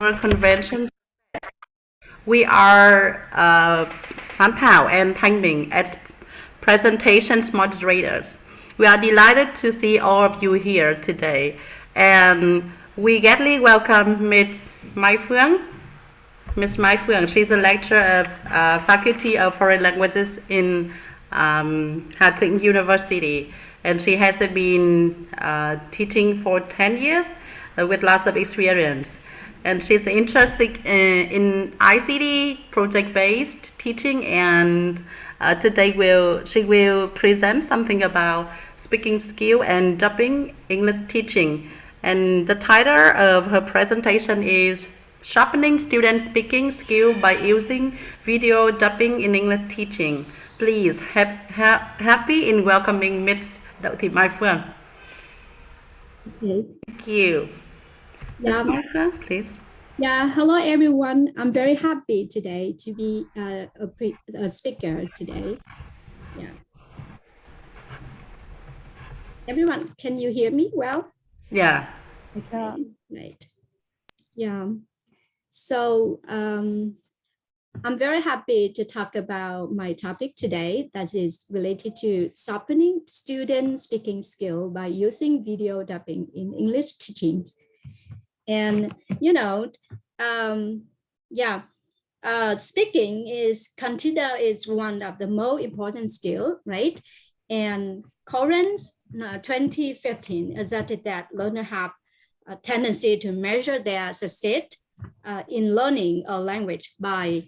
our convention. We are Phuong Dau and Hatinh as presentations moderators. We are delighted to see all of you here today, and we gladly welcome Miss Mai Phuong. She's a lecturer of Faculty of Foreign Languages in Hatinh University, and she has been teaching for 10 years with lots of experience. And she's interested in ICT project-based teaching, and today she will present something about speaking skill and dubbing English teaching. And the title of her presentation is Sharpening Student Speaking Skill by Using Video Dubbing in English Teaching. Please, happy in welcoming Ms. Thị Mai Phuong. Okay. Thank you. Yeah. Ms. Mai Phuong, please. Yeah, hello everyone. I'm very happy today to be a speaker today. Yeah. Everyone, can you hear me well? Yeah. Okay. Right. Yeah. So I'm very happy to talk about my topic today that is related to sharpening student speaking skill by using video dubbing in English teaching. And speaking is considered is one of the most important skill, right? And current 2015 asserted that learners have a tendency to measure their success in learning a language by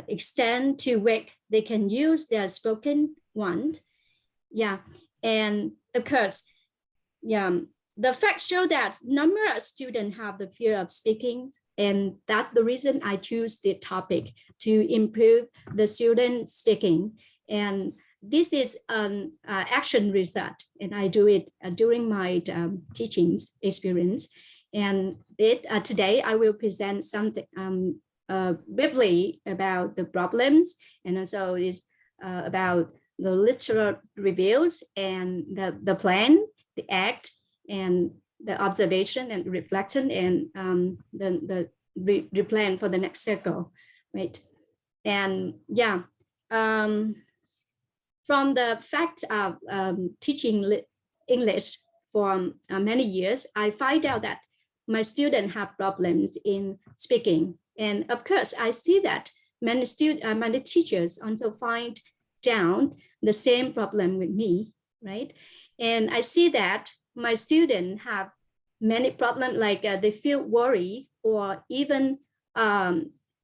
extent to which they can use their spoken one. Yeah, and of course, yeah. The facts show that number of students have the fear of speaking, and that's the reason I choose the topic to improve the student speaking. And this is an action research, and I do it during my teaching experience. And today I will present something briefly about the problems, and also is about the literal reviews and the plan, the act, and the observation and reflection, and the plan for the next cycle, right? And yeah, from the fact of teaching English for many years, I find out that my students have problems in speaking, and of course, I see that many teachers also find down the same problem with me, right? And I see that my students have many problems, like they feel worried or even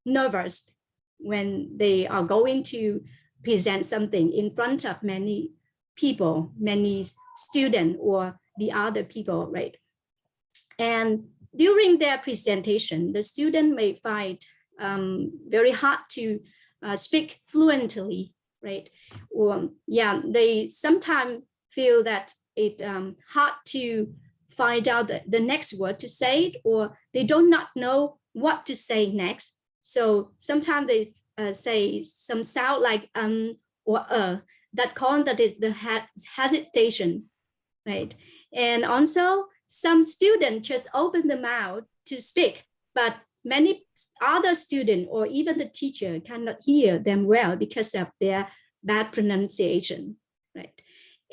nervous when they are going to present something in front of many people, many students or the other people, right? And during their presentation, the student may find very hard to speak fluently, right? Or yeah, they sometimes feel that it hard to find out the next word to say, or they do not know what to say next. So sometimes they say some sound like or that is the hesitation, right? And also some students just open the mouth to speak, but many other students or even the teacher cannot hear them well because of their bad pronunciation, right?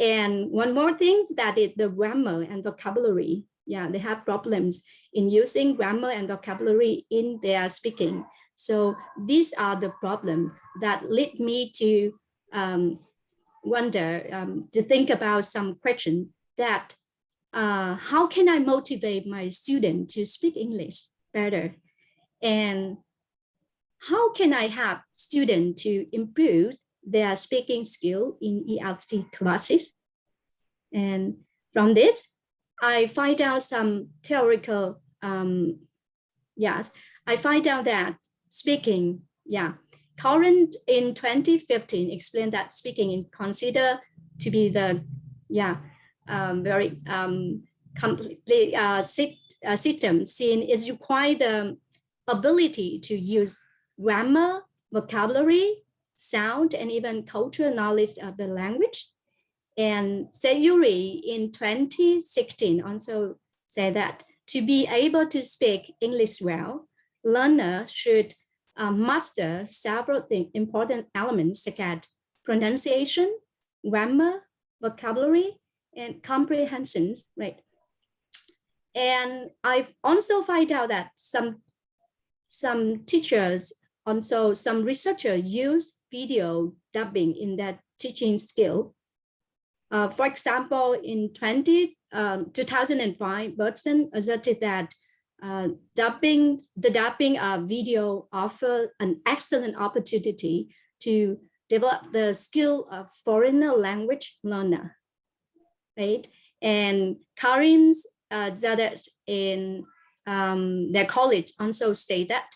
And one more thing that is the grammar and vocabulary. Yeah, they have problems in using grammar and vocabulary in their speaking. So these are the problems that lead me to wonder, to think about some question that how can I motivate my student to speak English better? And how can I help students to improve their speaking skill in ELT classes? And from this, I find out some theoretical, I find out that speaking, current in 2015 explained that speaking is considered to be the, very completely system, since it requires the ability to use grammar, vocabulary, sound, and even cultural knowledge of the language. And Sayuri in 2016 also said that to be able to speak English well, learner should master several important elements such as pronunciation, grammar, vocabulary, and comprehensions, right? And I've also find out that some teachers, also some researchers use video dubbing in their teaching skill. For example, in 2005, Burton asserted that the dubbing video offer an excellent opportunity to develop the skill of foreign language learner, right? And Karin's Zadet in their college also state that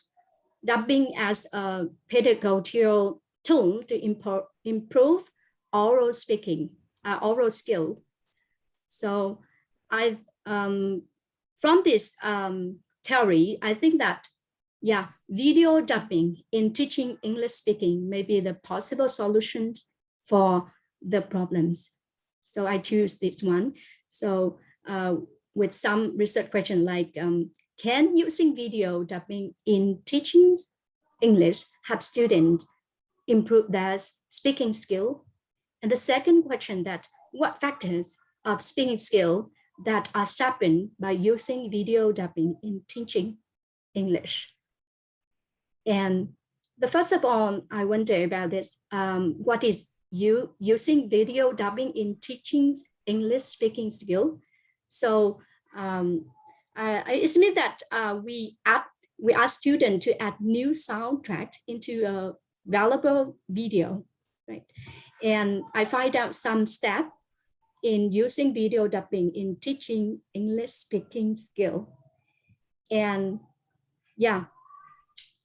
dubbing as a pedagogical tool to improve oral speaking, oral skill. So I, from this theory, I think that, yeah, video dubbing in teaching English speaking may be the possible solutions for the problems. So I choose this one. So with some research question like, can using video dubbing in teaching English help students improve their speaking skill? And the second question, that what factors of speaking skill that are sharpened by using video dubbing in teaching English? And the first of all, I wonder about this. What is using video dubbing in teaching English speaking skill? So I submit that we ask students to add new soundtrack into a valuable video, right? And I find out some steps in using video dubbing in teaching English speaking skill. And yeah,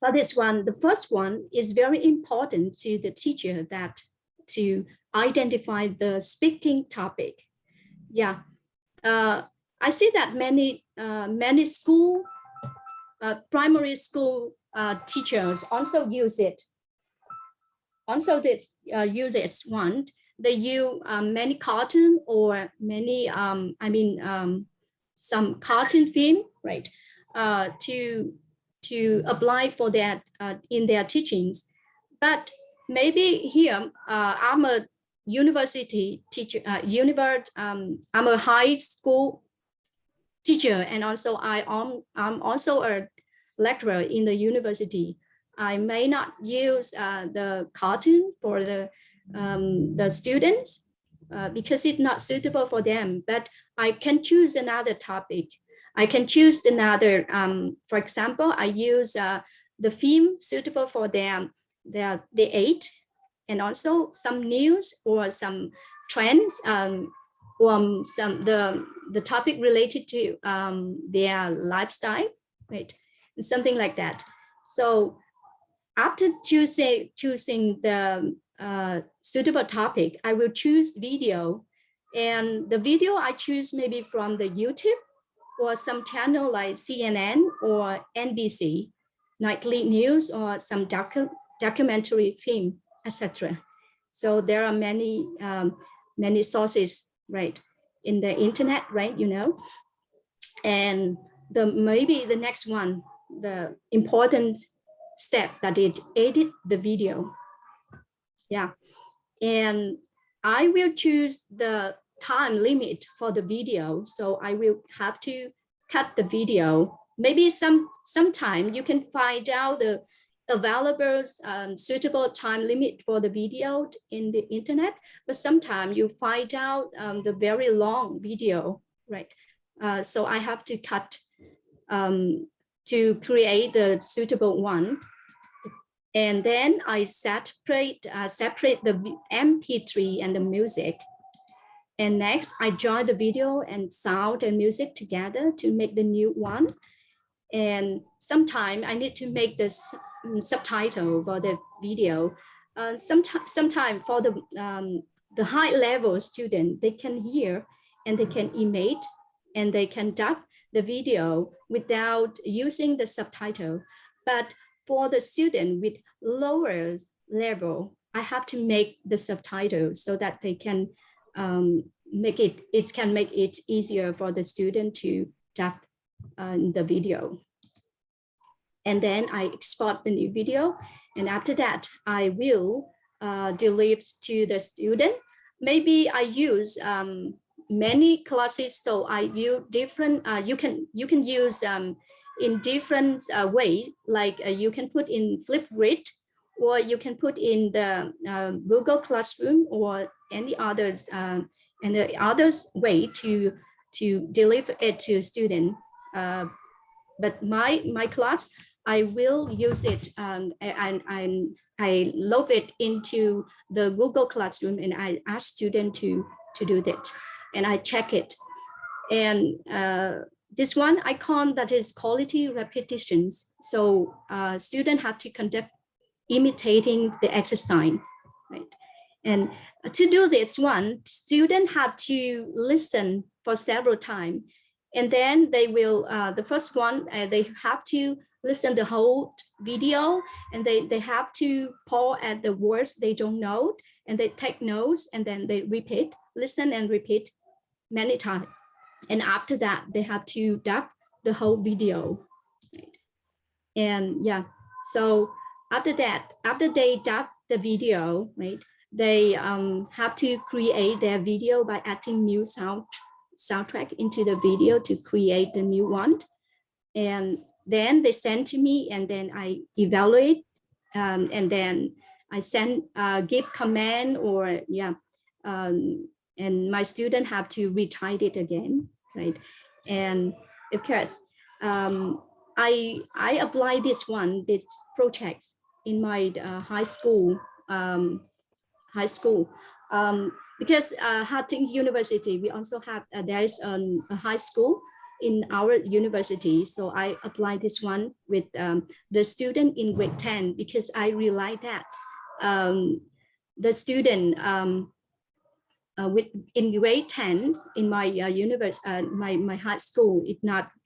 for this one, the first one is very important to the teacher, that to identify the speaking topic. Yeah, I see that many school, primary school teachers also use it. Also, use this one. They use many cartoon or many, some cartoon film, right? To apply for that in their teachings. But maybe here, I'm a university teacher, I'm a high school teacher, and also I'm also a lecturer in the university. I may not use the cartoon for the students because it's not suitable for them, but I can choose another topic. I can choose another, for example, I use the film suitable for them, the age, and also some news or some trends, or some the topic related to their lifestyle, right? And something like that. So after choosing the suitable topic, I will choose video, and the video I choose maybe from the YouTube or some channel like CNN or NBC, nightly news, or some documentary film, etc. So there are many sources, right, in the internet, right, you know. And maybe the next one, the important step, that it edit the video. Yeah, and I will choose the time limit for the video. So I will have to cut the video. Maybe sometime you can find out the available suitable time limit for the video in the internet, but sometimes you find out the very long video, right? So I have to cut to create the suitable one. And then I separate the MP3 and the music. And next, I join the video and sound and music together to make the new one. And sometimes I need to make this subtitle for the video. Sometimes for the high level student, they can hear and they can image and they can dub the video without using the subtitle. But for the student with lower level, I have to make the subtitle so that they can make it easier for the student to dub the video. and then I export the new video. And after that, I will deliver to the student. Maybe I use many classes, so I use different. You can use in different ways. Like you can put in Flipgrid, or you can put in the Google Classroom, or any others and the others way to deliver it to student. But my class, I will use it and I load it into the Google Classroom, and I ask students to do that, and I check it. And this one icon, that is quality repetitions. So students have to conduct imitating the exercise, right? And to do this one, students have to listen for several times. And then they will, the first one, they have to listen the whole video, and they have to pause at the words they don't know, and they take notes, and then they repeat, listen and repeat many times. And after that, they have to dub the whole video. Right? And yeah, so after that, after they dub the video, right, they have to create their video by adding new soundtrack into the video to create the new one. And then they send to me, and then I evaluate, and then I send, give comment, or yeah, and my student have to retype it again, right? And of course, I apply this project in my high school, because Hatinh University, we also have, there is a high school in our university. So I applied this one with the student in grade 10, because I realized that the student in grade 10 in my my high school,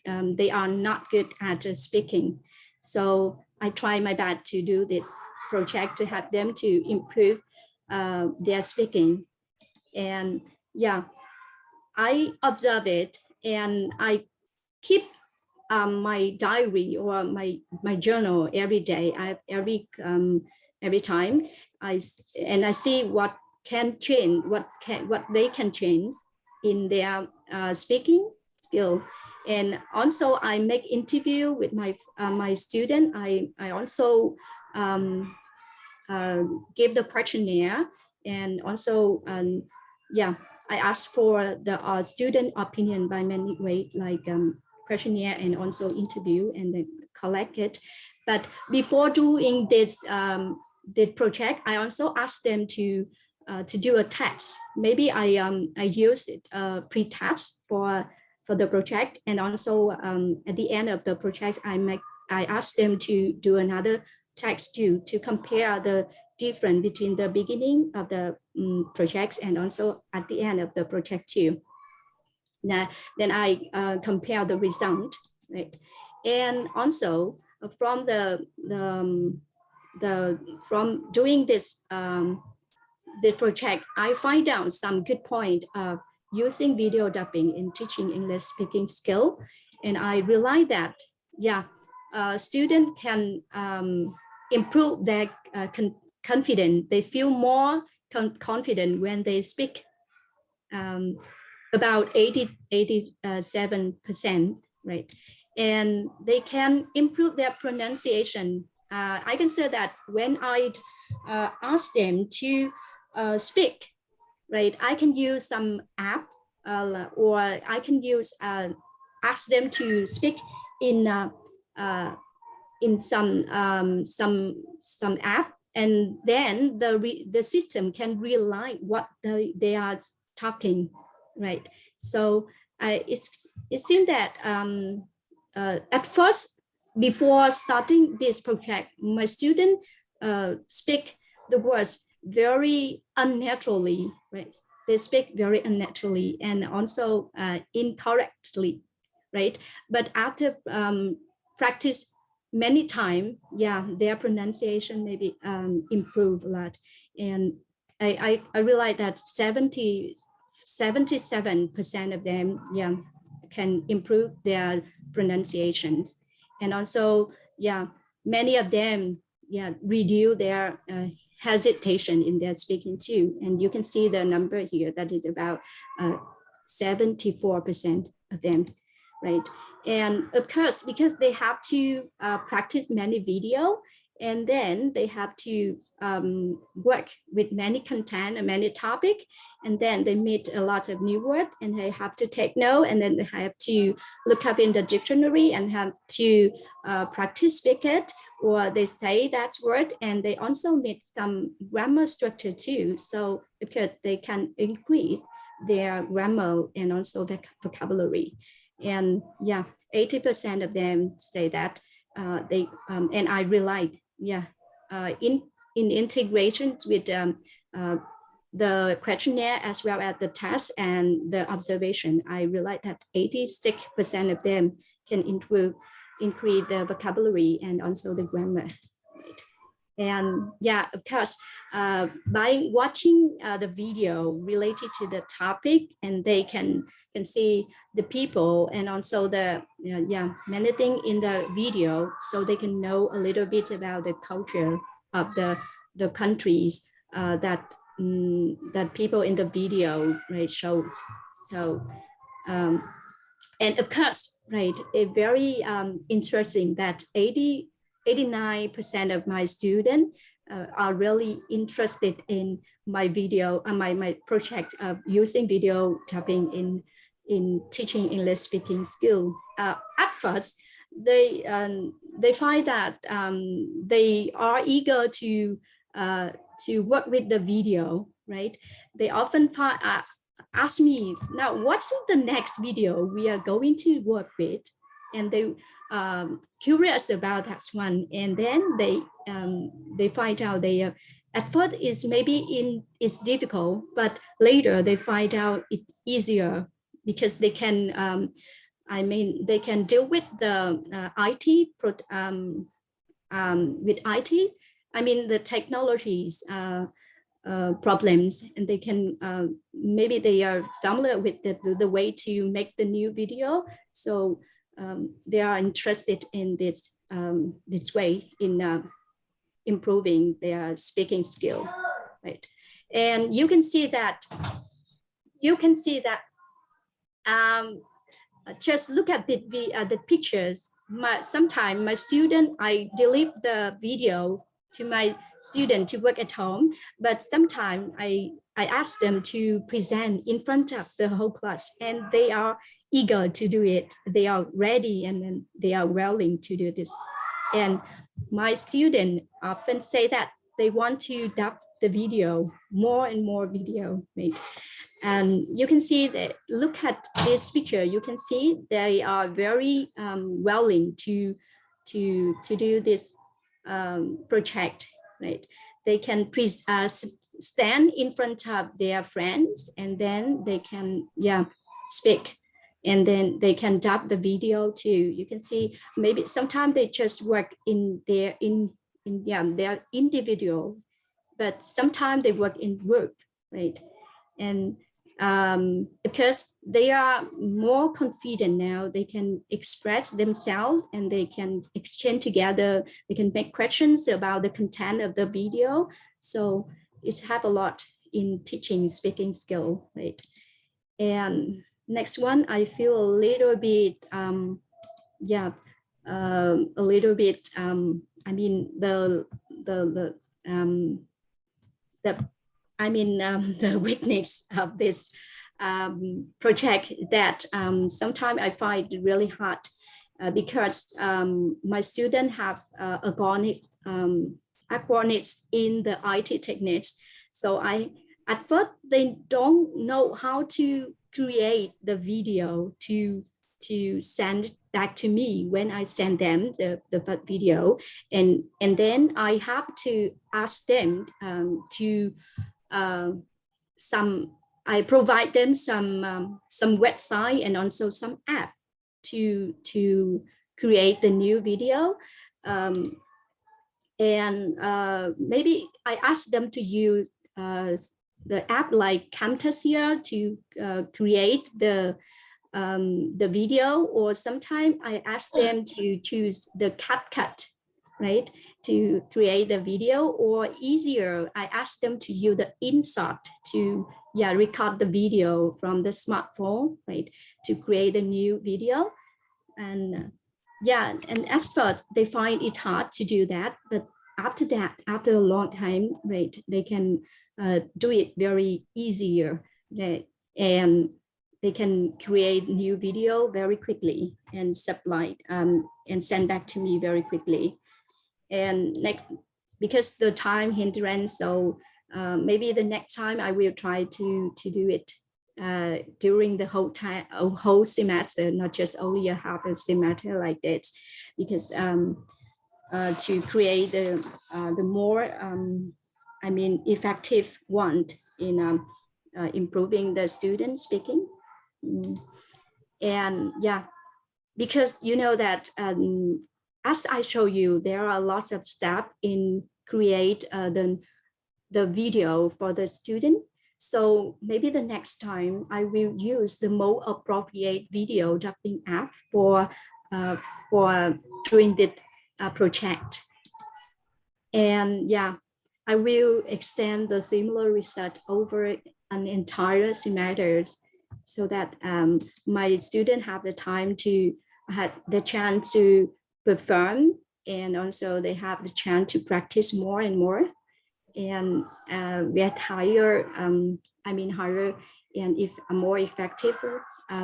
they are not good at speaking. So I try my best to do this project to help them to improve their speaking. And yeah, I observe it, and I keep my diary or my journal every day. Every time I see what can change, what they can change in their speaking skill. And also I make interview with my student. I also give the questionnaire, and also yeah, I ask for the student opinion by many ways, like questionnaire and also interview, and then collect it. But before doing this project, I also ask them to do a test. Maybe I use it pre-test for the project, and also at the end of the project, I ask them to do another test to compare the difference between the beginning of the projects and also at the end of the project too. Now, then I compare the result, right? And also from from doing this the project, I find out some good point of using video dubbing in teaching English speaking skill. And I realized that, yeah, students can improve their confidence. They feel more confident when they speak, about 87%, right? And they can improve their pronunciation. I can say that when I ask them to speak, right, I can use some app, or I can use ask them to speak in some app, and then the system can realize what they are talking, right? So it seems that at first, before starting this project, my student speak the words very unnaturally, right? They speak very unnaturally and also incorrectly, right? But after practice many times, yeah, their pronunciation maybe improve a lot. And I realized that 77% of them, yeah, can improve their pronunciations. And also, yeah, many of them, yeah, reduce their hesitation in their speaking too. And you can see the number here that is about 74% of them, right? And of course, because they have to practice many video, and then they have to work with many content and many topic, and then they meet a lot of new word, and they have to take note, and then they have to look up in the dictionary and have to practice speak it, or they say that word, and they also meet some grammar structure too. So because they can increase their grammar and also vocabulary. And yeah, 80% of them say that they and I realized, yeah, in integration with the questionnaire as well as the test and the observation, I realized that 86% of them can increase the vocabulary and also the grammar. And yeah, of course, by watching the video related to the topic, and they can see the people and also the many things in the video, so they can know a little bit about the culture of the countries that people in the video, right, show. So and of course, right, a very interesting that 89% of my students are really interested in my video, my project of using video tapping in teaching English speaking skill. At first, they find that they are eager to work with the video, right? They often ask me, now what's the next video we are going to work with? And they curious about that one, and then they find out they at first it's difficult, but later they find out it's easier because they can they can deal with the IT with IT, the technologies problems, and they can maybe they are familiar with the way to make the new video, so they are interested in this way in improving their speaking skill, right? And you can see that just look at the pictures. Sometimes my student, I delete the video to my student to work at home, but sometimes I ask them to present in front of the whole class, and they are eager to do it. They are ready, and then they are willing to do this. And my students often say that they want to dub the video, more and more video, right? And you can see that, look at this picture, you can see they are very willing to do this project, right? They can stand in front of their friends, and then they can speak, and then they can dub the video too. You can see maybe sometimes they just work in their individual, but sometimes they work in group, right? And because they are more confident now, they can express themselves, and they can exchange together. They can make questions about the content of the video. So it have a lot in teaching speaking skill, right? And next one, I feel a little bit, the the weakness of this project, that sometimes I find really hard because my students have agonics in the IT techniques. So at first they don't know how to create the video to send back to me when I send them the video, and then I have to ask them to I provide them some website and also some app to create the new video, and maybe I ask them to use the app like Camtasia to create the video, or sometimes I ask them to choose the CapCut right, to create the video, or easier, I ask them to use the InShot to record the video from the smartphone, right, to create a new video. And and at first they find it hard to do that, but after that, after a long time, right, they can do it very easier, right? And they can create new video very quickly and supply and send back to me very quickly. And next, because the time hindrance, so maybe the next time I will try to do it during the whole semester, not just only a half a semester like that, because to create the more effective one in improving the student speaking. And because you know that as I show you, there are lots of steps in create the video for the student. So maybe the next time I will use the more appropriate video dubbing app for doing this project. And I will extend the similar research over an entire semester, so that my students have the time to have the chance to perform, and also they have the chance to practice more and more, and get higher and if a more effective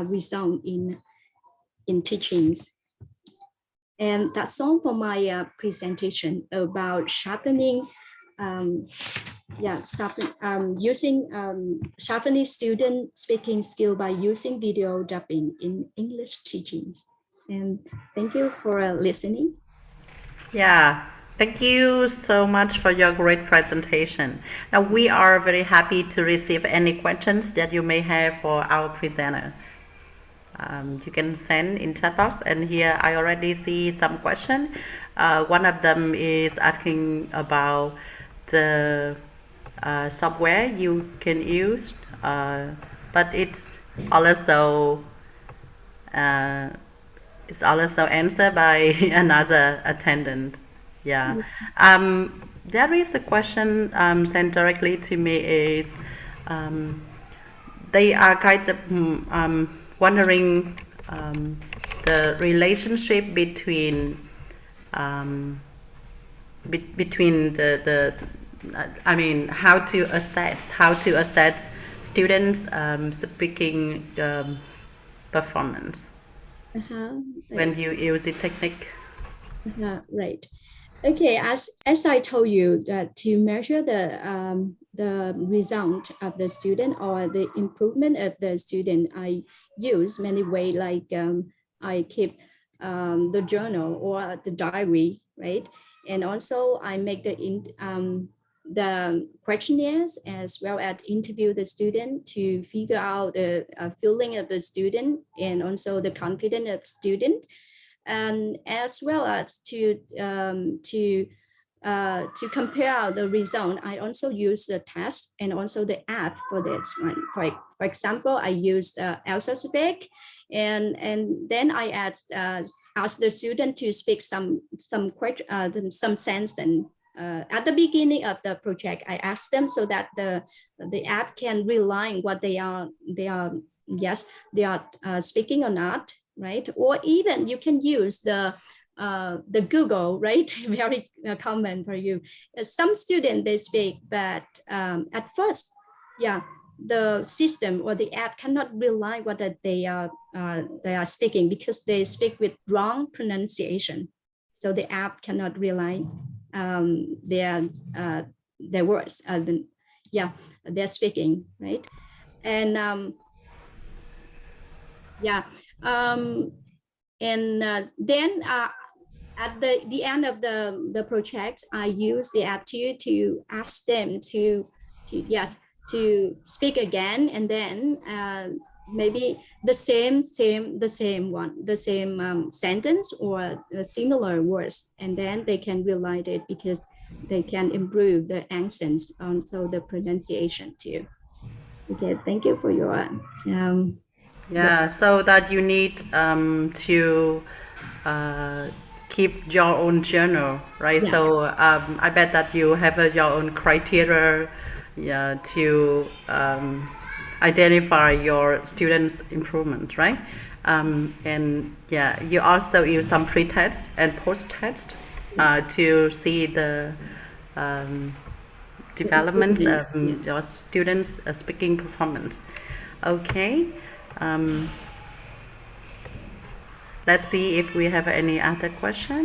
result in teachings. And that's all for my presentation about sharpening sharpening student speaking skill by using video dubbing in English teachings. And thank you for listening. Yeah, thank you so much for your great presentation. Now we are very happy to receive any questions that you may have for our presenter. You can send in chat box, and here I already see some questions. One of them is asking about the software you can use, but it's also answered by another attendant. Yeah. There is a question sent directly to me is they are kind of wondering the relationship between the how to assess students speaking performance when you use the technique. Right. Okay, as I told you, that to measure the result of the student or the improvement of the student, I use many ways, like I keep the journal or the diary, right? And also I make the questionnaires, as well as interview the student to figure out the feeling of the student, and also the confidence of student. And as well as to compare the result, I also use the test and also the app for this one. For example, I use Elsa Speak, and then I ask the student to speak some sentence. At the beginning of the project, I ask them so that the app can rely on what they are speaking or not, right? Or even you can use the Google, right? Very common for you. Some students, they speak, but at first, the system or the app cannot rely what they are speaking, because they speak with wrong pronunciation. So the app cannot rely their words. They're speaking, right? And then at the end of the project, I use the app to ask them to speak again, and then maybe the same sentence or similar words, and then they can realize it, because they can improve the accents, also the pronunciation too. Okay, thank you for your so that you need to keep your own journal, right? Yeah. So I bet that you have your own criteria, yeah, to identify your students' improvement, right? And yeah, you also use some pre-test and post-test to see the developments of Yes. your students' speaking performance. Okay. Um, let's see if we have any other question.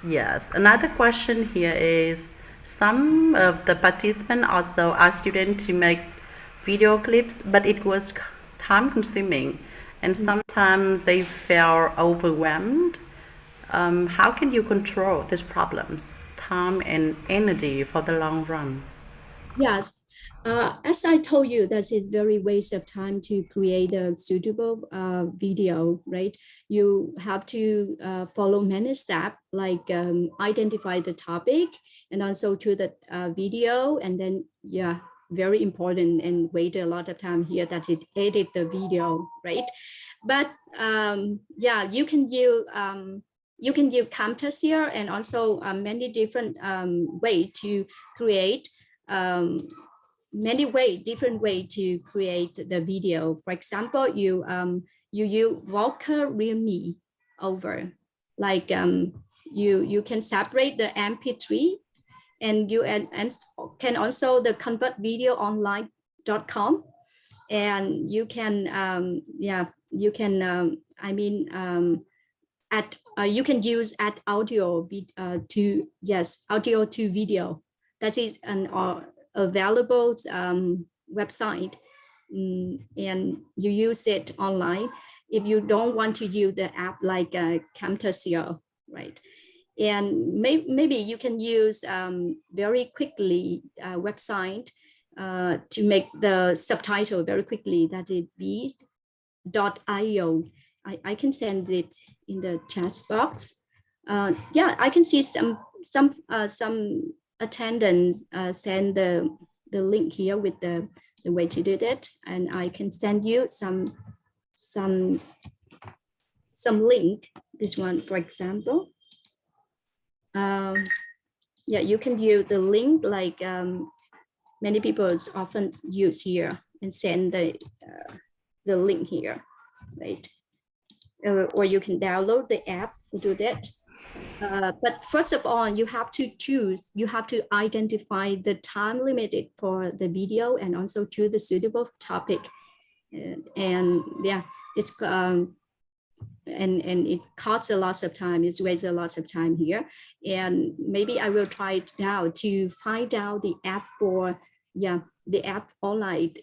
Yes, another question here is some of the participants also asked students to make video clips, but it was time consuming and sometimes they felt overwhelmed. How can you control these problems, time and energy for the long run? Yes. As I told you, that is very waste of time to create a suitable video, right? You have to follow many steps, like identify the topic and also to the video, and then yeah, very important and wait a lot of time here that it edit the video, right? But yeah, you can use Camtasia and also many different way to create different way to create the video. For example, you use Vocal Realme over, like you can separate the MP3 and and can also the convert video online.com, and you can yeah, you can add you can use add audio to, yes, audio to video. That is an available website, and you use it online if you don't want to use the app like Camtasia, right? And maybe you can use very quickly website to make the subtitle very quickly. That is v.io. I can send it in the chat box. Yeah, I can see some attendants send the link here with the way to do that, and I can send you some link. This one, for example. Yeah, you can use the link like many people often use here, and send the link here, right? Or you can download the app to do that. But first of all, you have to identify the time limited for the video and also choose the suitable topic. And yeah, it's and it costs a lot of time. It wastes a lot of time here. And maybe I will try now to find out the app for, yeah, the app online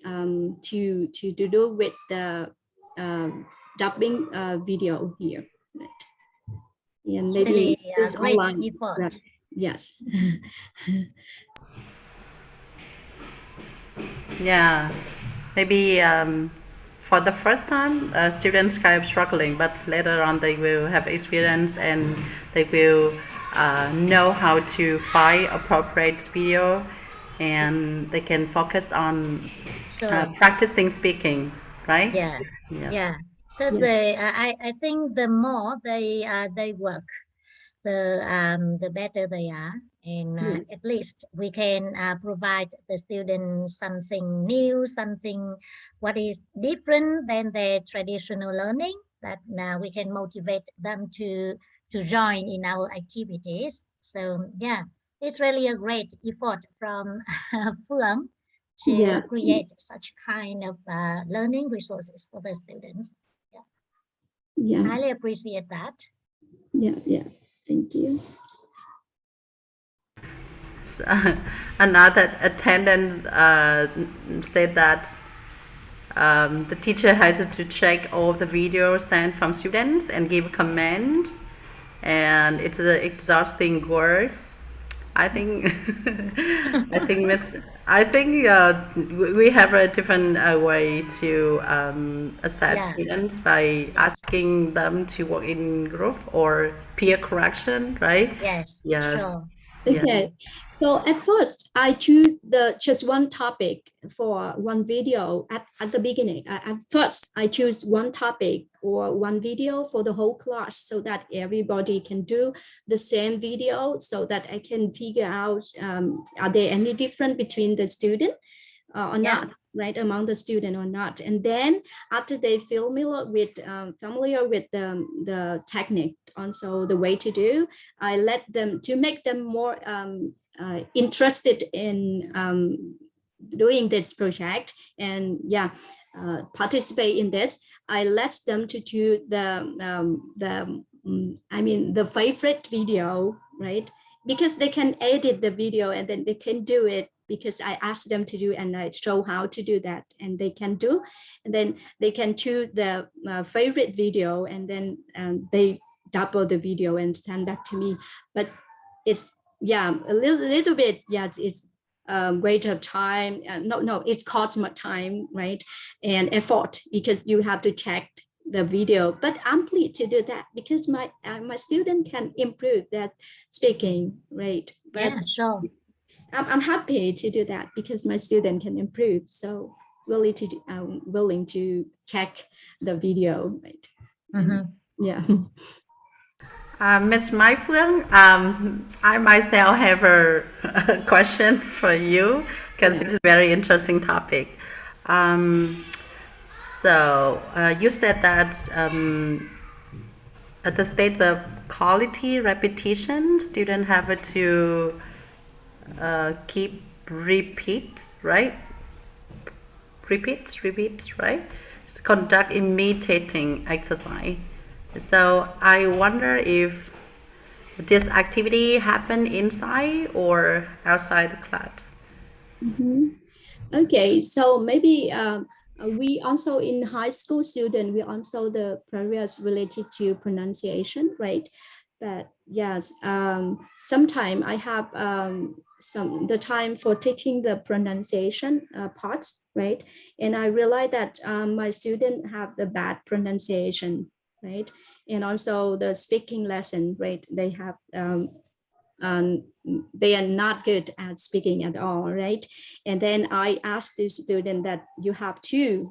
to do with the dubbing video here. Right. And It's maybe really use great online. effort. Yeah. Yes. Yeah, maybe for the first time, students kind of struggling, but later on they will have experience and they will know how to find appropriate video, and they can focus on Sure. practicing speaking, right? Yeah. Yes. Yeah. Because Yeah. I think the more they work, the better they are, and Yeah. at least we can provide the students something new, something what is different than their traditional learning, that now we can motivate them to join in our activities. So yeah, it's really a great effort from Phuong to Yeah. create such kind of learning resources for the students. Yeah. Yeah. Highly appreciate that. Yeah. Yeah. Thank you. Another attendant said that the teacher had to check all the videos sent from students and give comments, and it's an exhausting work. I think I think we have a different way to assess Yeah. students by asking them to work in group or peer correction, right? Yes, Yes. sure. Okay, so at first I choose just one topic for one video at the beginning. At first, I choose one topic or one video for the whole class so that everybody can do the same video so that I can figure out are there any difference between the student or Yeah. not, right, among the student or not. And then after they familiar with the technique, also the way to do, I let them to make them more interested in doing this project and participate in this. I let them to choose the favorite video, right? Because they can edit the video and then they can do it because I asked them to do and I show how to do that and they can do. And then they can choose the favorite video and then they double the video and send back to me. But it's a little bit, it's waste of time. No, it costs more time, right? And effort because you have to check the video, but I'm pleased to do that because my student can improve that speaking, right? But Yeah, sure. I'm happy to do that because my student can improve. So willing to check the video, right? Yeah. Ms. Mai Phuong, I myself have a question for you because it's a very interesting topic. So you said that at the stage of quality repetition, students have to keep repeat, right? Repeat, right? So conduct imitating exercise. So I wonder if this activity happen inside or outside the class. Okay, so maybe we also in high school student, we also the areas related to pronunciation, right? But yes, sometime I have the time for teaching the pronunciation parts, right? And I realized that my student have the bad pronunciation, right? And also the speaking lesson, right? They have they are not good at speaking at all, right? And then I asked the student that you have to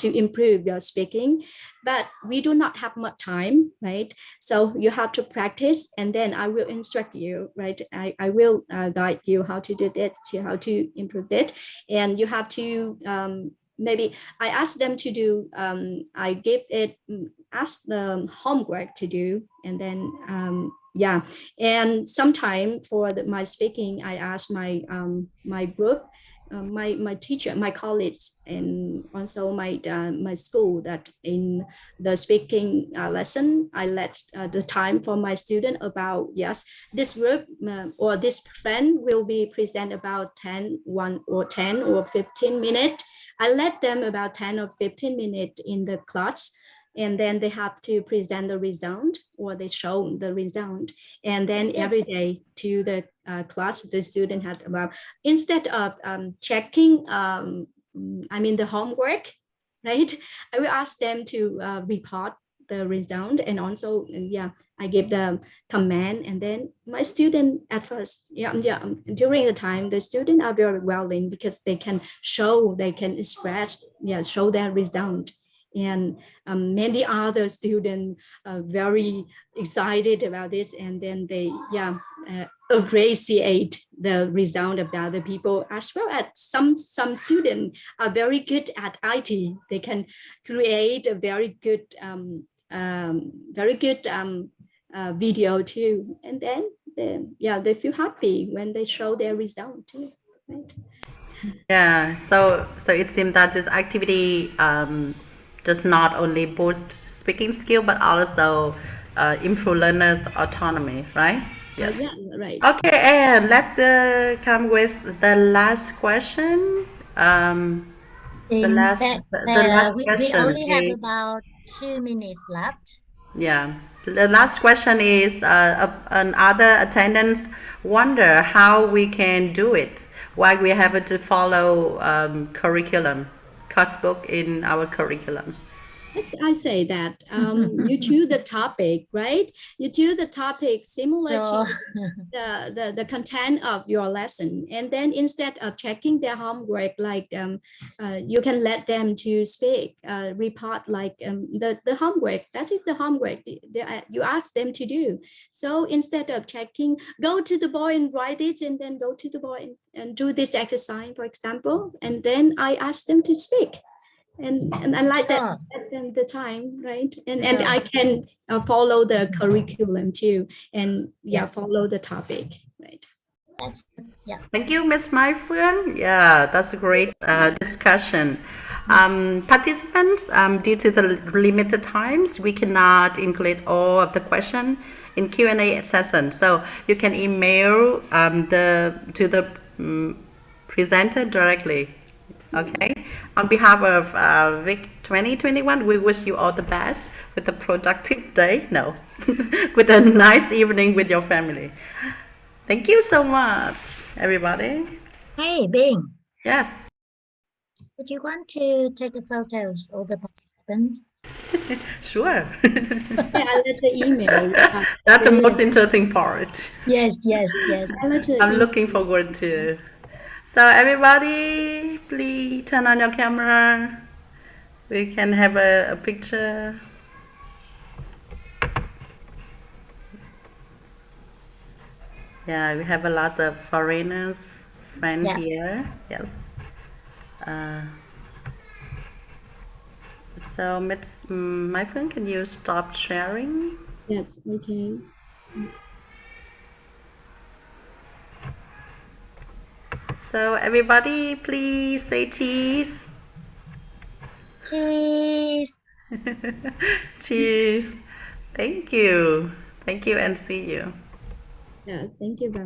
improve your speaking, but we do not have much time, right? So you have to practice and then I will instruct you, right? I will guide you how to do that, how to improve it. And you have to maybe I ask them to do, I give it, ask the homework to do, and then and sometime for my speaking, I ask my group, my teacher, my colleagues, and also my school that in the speaking lesson, I let the time for my student about this group or this friend will be present about 1 or 10 or 15 minutes. I let them about 10 or 15 minutes in the class, and then they have to present the result or they show the result. And then every day to the class, the student had about, instead of checking, the homework, right? I will ask them to report the result, and also, I give the command, and then my student at first, during the time, the students are very willing because they can show, they can express, show their result. And many other students are very excited about this, and then they appreciate the result of the other people, as well as some students are very good at IT. They can create a very good video too, and then they feel happy when they show their result too, right? Yeah, so it seems that this activity does not only boost speaking skill but also improve learners' autonomy, right? Yes. Right. Okay, and let's come with the last question. The last we question only have is, about 2 minutes left. yeah. The last question is another attendants wonder how we can do it, why we have to follow curriculum, course book in our curriculum. I say that you choose the topic, right? You choose the topic similar to the content of your lesson, and then instead of checking their homework, like you can let them to speak, report like the homework. That is the homework you ask them to do. So instead of checking, go to the board and write it, and then go to the board and do this exercise, for example, and then I ask them to speak. And I like that at the time, right? And I can follow the curriculum too, and follow the topic, right? That's, yeah. Thank you, Ms. Mai Phuong. Yeah, that's a great discussion. Participants, due to the limited times, we cannot include all of the questions in Q&A session. So you can email to the presenter directly. Okay. On behalf of VIC 2021, we wish you all the best with a productive day. No, with a nice evening with your family. Thank you so much, everybody. Hey, Bing. Yes. Would you want to take the photos of the participants? Sure. I let the email. That's the most interesting part. Yes. I'm looking forward to. So everybody, please turn on your camera. We can have a picture. Yeah, we have a lot of foreigners friends here. Yes. So, my friend, can you stop sharing? Yes, okay. So everybody, please say cheese. Cheese. Cheese. Thank you. Thank you and see you. Yeah, thank you very much.